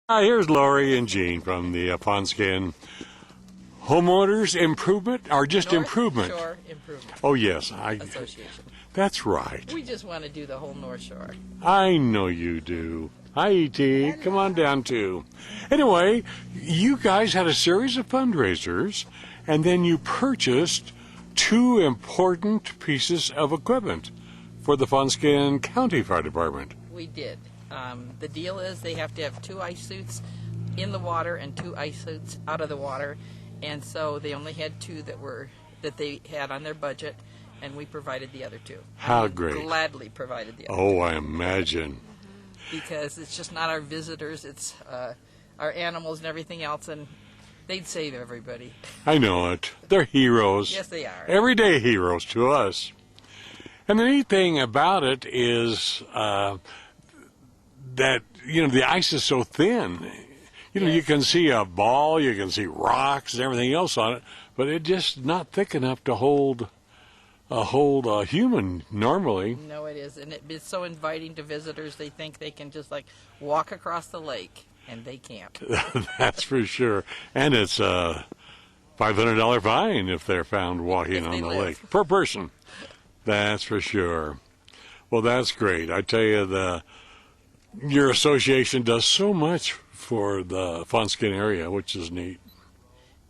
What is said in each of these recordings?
Hi, here's Lori and Jean from the Fawnskin Homeowners Improvement, or just North Improvement? Shore Improvement Oh, yes. Association. That's right. We just want to do the whole North Shore. I know you do. Hi, E.T. Come on down, too. Anyway, you guys had a series of fundraisers, and then you purchased two important pieces of equipment for the Fawnskin County Fire Department. We did. The deal is they have to have 2 ice suits in the water and 2 ice suits out of the water, and so they only had 2 that they had on their budget, and we provided the other 2. How great. Gladly provided the other 2. Oh, I imagine. Because it's just not our visitors, it's our animals and everything else, and they'd save everybody. I know it. They're heroes. Yes, they are. Everyday heroes to us. And the neat thing about it is that, the ice is so thin. You can see a ball, you can see rocks and everything else on it, but it's just not thick enough to hold a human normally. No, it is. And it's so inviting to visitors. They think they can just walk across the lake, and they can't. That's for sure. And it's a $500 fine if they're found walking on the lake per person. That's for sure. Well, that's great. I tell you, your association does so much for the Fawnskin area, which is neat.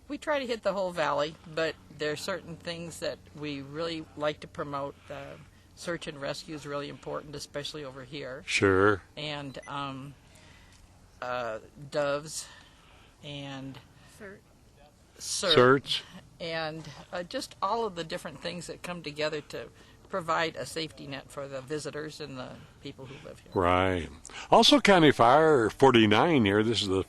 We try to hit the whole valley, but there are certain things that we really like to promote. Search and rescue is really important, especially over here. Sure. And doves and search and just all of the different things that come together to provide a safety net for the visitors and the people who live here. Right. Also, County Fire 49 here. This is the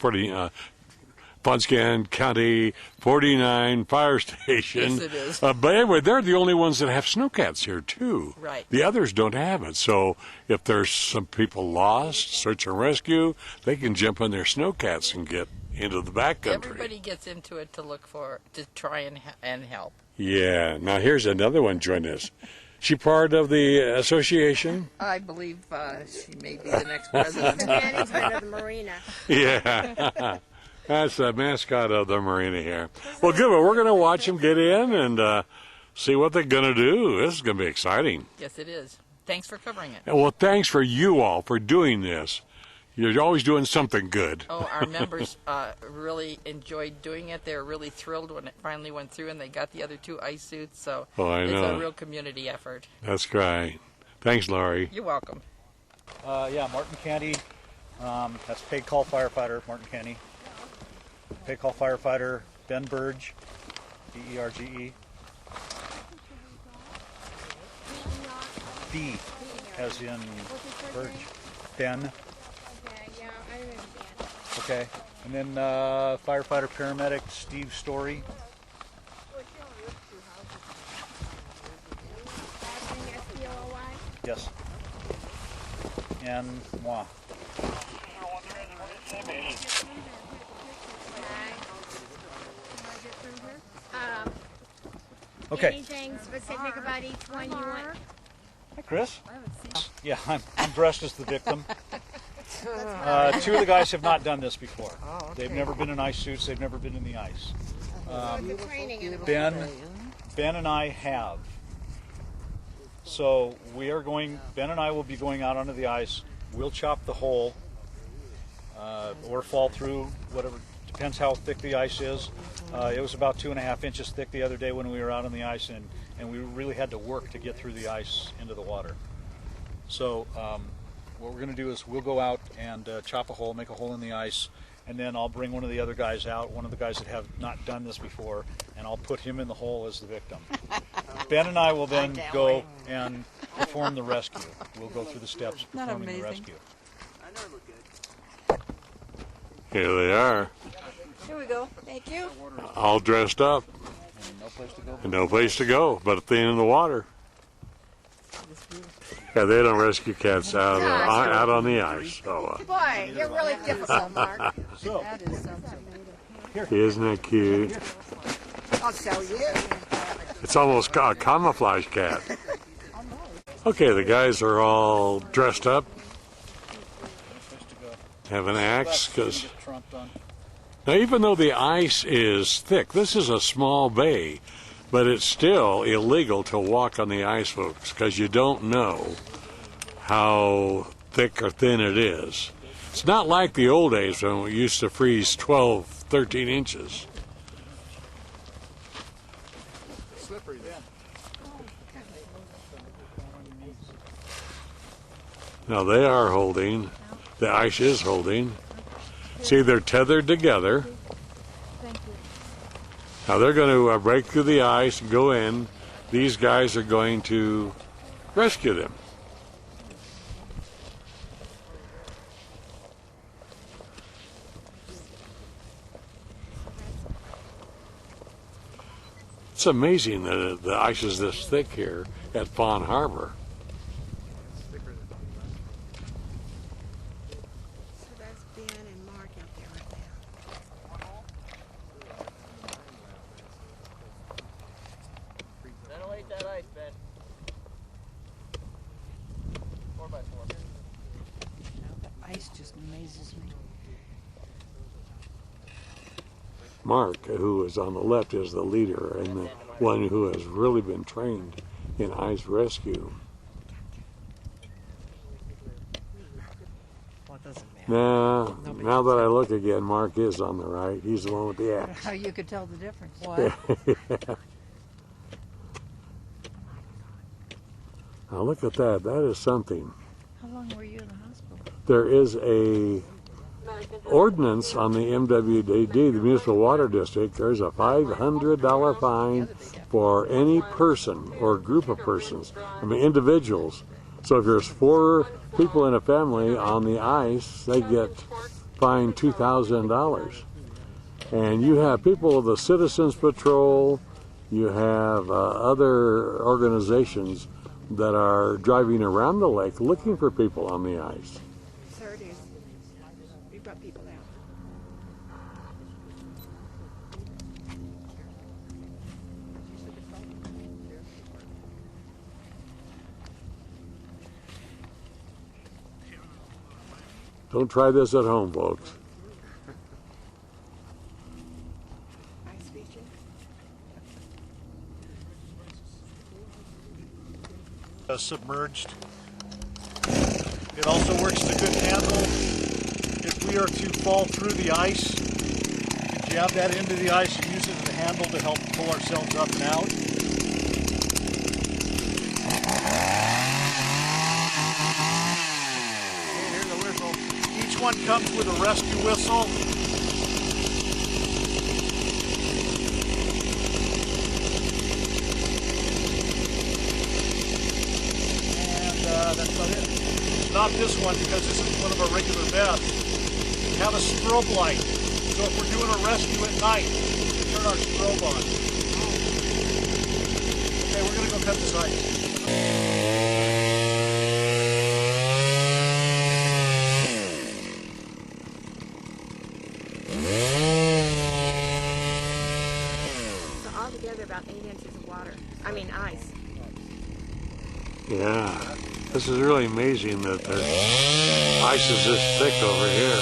Fawnskin County 49 Fire Station. Yes, it is. But anyway, they're the only ones that have snowcats here, too. Right. The others don't have it. So if there's some people lost, search and rescue, they can jump on their snowcats and get into the backcountry. Everybody gets into it to try and help. Yeah. Now, here's another one joining us. She part of the association? I believe she may be the next president. The management of the marina. Yeah. That's the mascot of the marina here. Well, good. Well, we're going to watch them get in and see what they're going to do. This is going to be exciting. Yes, it is. Thanks for covering it. Well, thanks for you all for doing this. You're always doing something good. Oh, our members really enjoyed doing it. They were really thrilled when it finally went through and they got the other 2 ice suits. So it's a real community effort. That's great. Thanks, Laurie. You're welcome. Yeah, Martin County. That's paid call firefighter, Martin County. Paid call firefighter, Ben Burge, B-E-R-G-E. B, as in Burge. Ben. Okay, and then firefighter paramedic Steve Story. Yes. And moi. Okay. Anything specific about each one you want? Hi, Chris. Yeah, I'm dressed as the victim. 2 of the guys have not done this before. Oh, okay. They've never been in ice suits. They've never been in the ice. Ben Ben and I have. So Ben and I will be going out onto the ice. We'll chop the hole or fall through, whatever, depends how thick the ice is. It was about 2.5 inches thick the other day when we were out on the ice, and we really had to work to get through the ice into the water. So what we're going to do is we'll go out and chop a hole, make a hole in the ice, and then I'll bring one of the other guys out, one of the guys that have not done this before, and I'll put him in the hole as the victim. Ben and I will then go and perform the rescue. We'll go through the steps of performing the rescue. Here they are. Here we go. Thank you. All dressed up. And no place to go. And no place to go but at the end of the water. Yeah, they don't rescue cats out on the ice. So, Boy, you're really difficult, Mark. So, isn't that cute? I'll show you. It's almost a camouflage cat. Okay, the guys are all dressed up. have an axe, because Get trunk done. now even though the ice is thick, this is a small bay, but it's still illegal to walk on the ice, folks, because you don't know how thick or thin it is. It's not like the old days when we used to freeze 12, 13 inches. Slippery then. Now they are holding, the ice is holding. See, they're tethered together. Now they're going to break through the ice and go in. These guys are going to rescue them. It's amazing that the ice is this thick here at Fawn Harbor. So that's Ben and Mark out there right now. Ventilate that ice, Ben. 4x4. The ice just amazes me. Mark, who is on the left, is the leader and the one who has really been trained in ice rescue. Well, it doesn't matter. Now that I look again, Mark is on the right. He's the one with the axe. How you could tell the difference. What? Now look at that. That is something. How long were you in the hospital? There is a ordinance on the MWDD, the Municipal Water District. There's a $500 fine for any person or group of persons, individuals. So if there's 4 people in a family on the ice, they get fined $2,000. And you have people of the Citizens Patrol, you have other organizations that are driving around the lake looking for people on the ice. Sir, it is. We brought people out. Don't try this at home, folks. Ice feature. Submerged. It also works as a good handle. If we are to fall through the ice, we can jab that into the ice and use it as a handle to help pull ourselves up and out. Okay, here's the whistle. Each one comes with a rescue whistle. That's about it. Not this one, because this is one of our regular vests. We have a strobe light. So if we're doing a rescue at night, we turn our strobe on. Okay, we're going to go cut this ice. So altogether about 8 inches of water. I mean ice. Yeah, this is really amazing that the ice is this thick over here.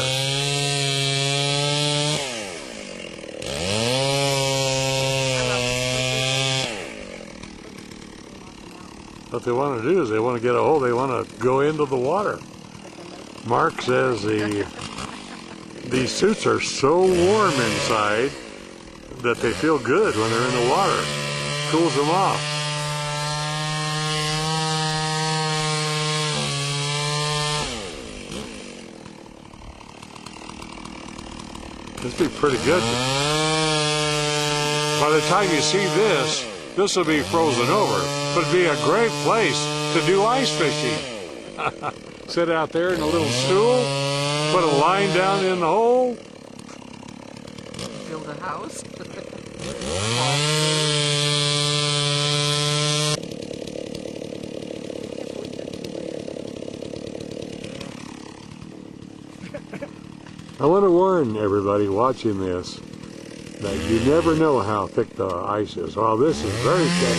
What they want to do is they want to get a hold, they want to go into the water. Mark says these suits are so warm inside that they feel good when they're in the water. Cools them off. This will be pretty good. By the time you see this, this will be frozen over. But it'd be a great place to do ice fishing. Sit out there in a little stool, put a line down in the hole. Build a house. I want to warn everybody watching this that you never know how thick the ice is. Well, this is very thick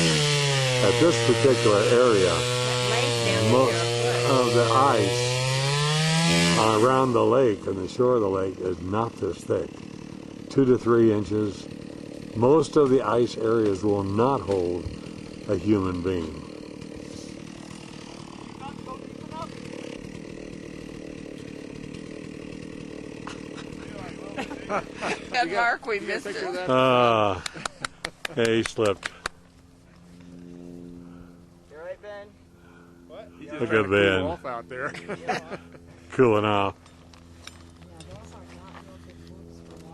at this particular area. That lays down Most there. of the ice around the lake and the shore of the lake is not this thick. 2 to 3 inches. Most of the ice areas will not hold a human being. And Mark, we missed it. He slipped. You alright, Ben? What? Look at Ben. Cool off out there. Cooling off.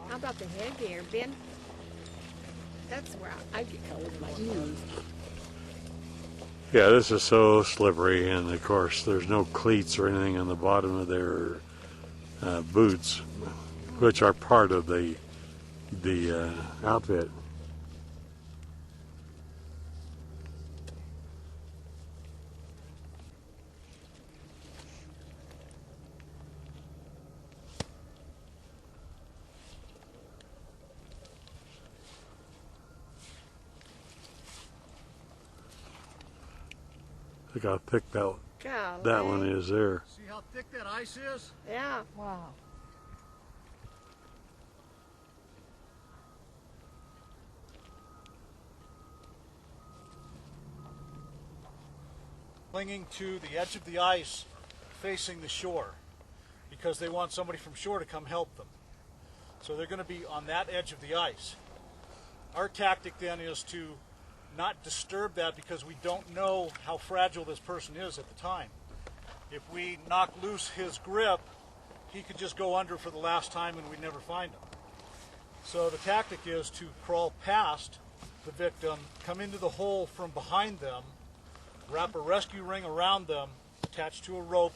How about the headgear, Ben? That's where I get caught with my shoes. Yeah, this is so slippery, and of course there's no cleats or anything on the bottom of their boots, which are part of the outfit. Look how thick that one is there. See how thick that ice is? Yeah. Wow. Clinging to the edge of the ice facing the shore because they want somebody from shore to come help them. So they're going to be on that edge of the ice. Our tactic then is to not disturb that because we don't know how fragile this person is at the time. If we knock loose his grip, he could just go under for the last time and we'd never find him. So the tactic is to crawl past the victim, come into the hole from behind them, wrap a rescue ring around them, attached to a rope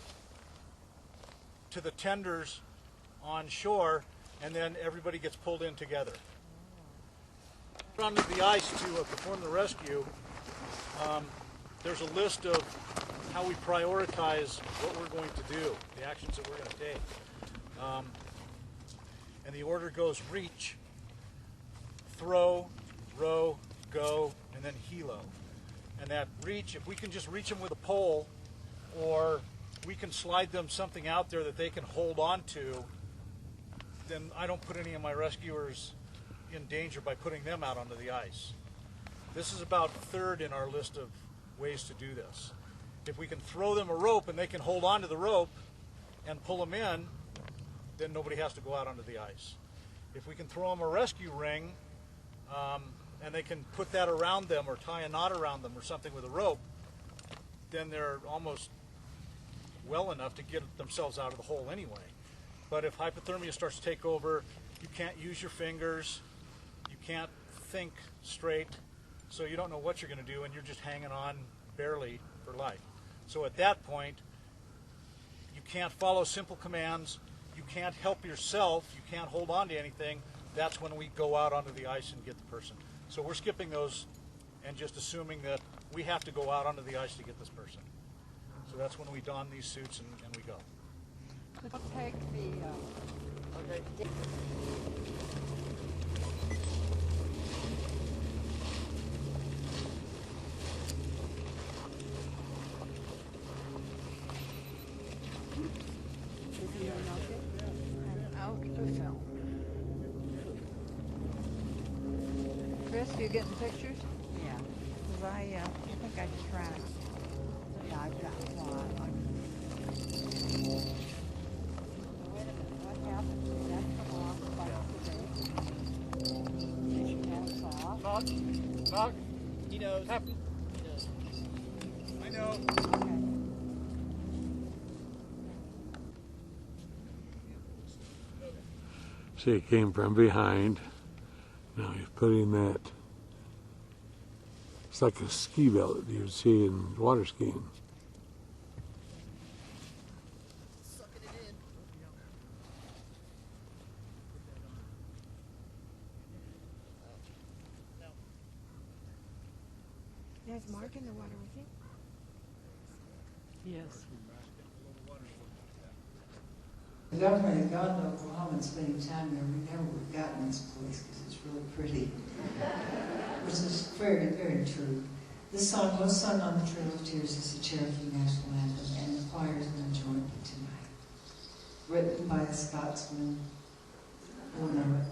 to the tenders on shore, and then everybody gets pulled in together. Onto the ice to perform the rescue, there's a list of how we prioritize what we're going to do, the actions that we're going to take. And the order goes reach, throw, row, go, and then helo. And that reach, if we can just reach them with a pole, or we can slide them something out there that they can hold on to, then I don't put any of my rescuers in danger by putting them out onto the ice. This is about third in our list of ways to do this. If we can throw them a rope and they can hold on to the rope and pull them in, then nobody has to go out onto the ice. If we can throw them a rescue ring and they can put that around them or tie a knot around them or something with a rope, then they're almost well enough to get themselves out of the hole anyway. But if hypothermia starts to take over, you can't use your fingers, you can't think straight, so you don't know what you're going to do, and you're just hanging on barely for life. So at that point, you can't follow simple commands, you can't help yourself, you can't hold on to anything. That's when we go out onto the ice and get the person. So we're skipping those and just assuming that we have to go out onto the ice to get this person. So that's when we don these suits and we go. Take the. Okay. Chris, you getting pictures? Yeah. Because I think I tried. Yeah, I've got one. Wait a minute, what happened? Did that come off by today? Did you have sauce? Knock. He knows. Happen. He knows. I know. Okay. See, it came from behind. Now he's putting that. It's like a ski belt that you would see in water skiing. Sucking it in. There's Mark in the water with you. Yes. The government had gone to Oklahoma and spending time there. We never would have gotten this place because it's really pretty. Which is very, very true. This song was sung on the Trail of Tears as the Cherokee National Anthem, and the choir is going to join me tonight. written by a Scotsman. One of it.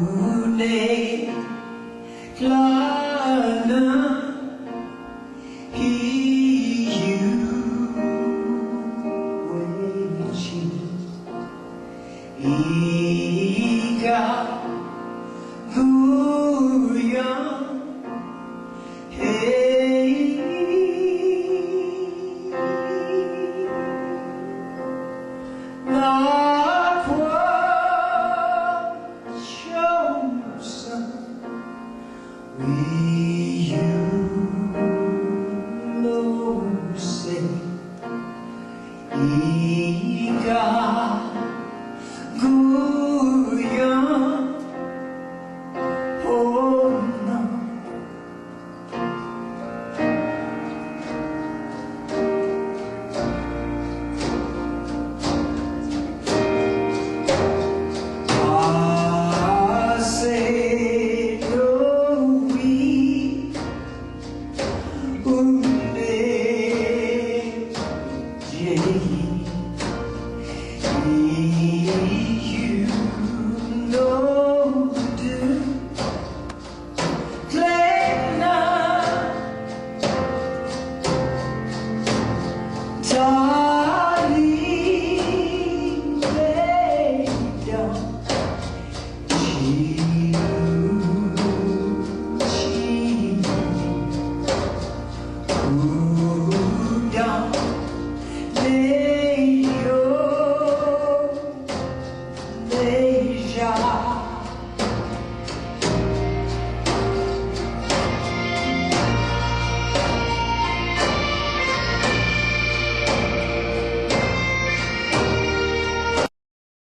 Today, London, hear you waiting. He got good young, hey, not what chosen. Will you know, say, he got good young, oh no. I say no, we you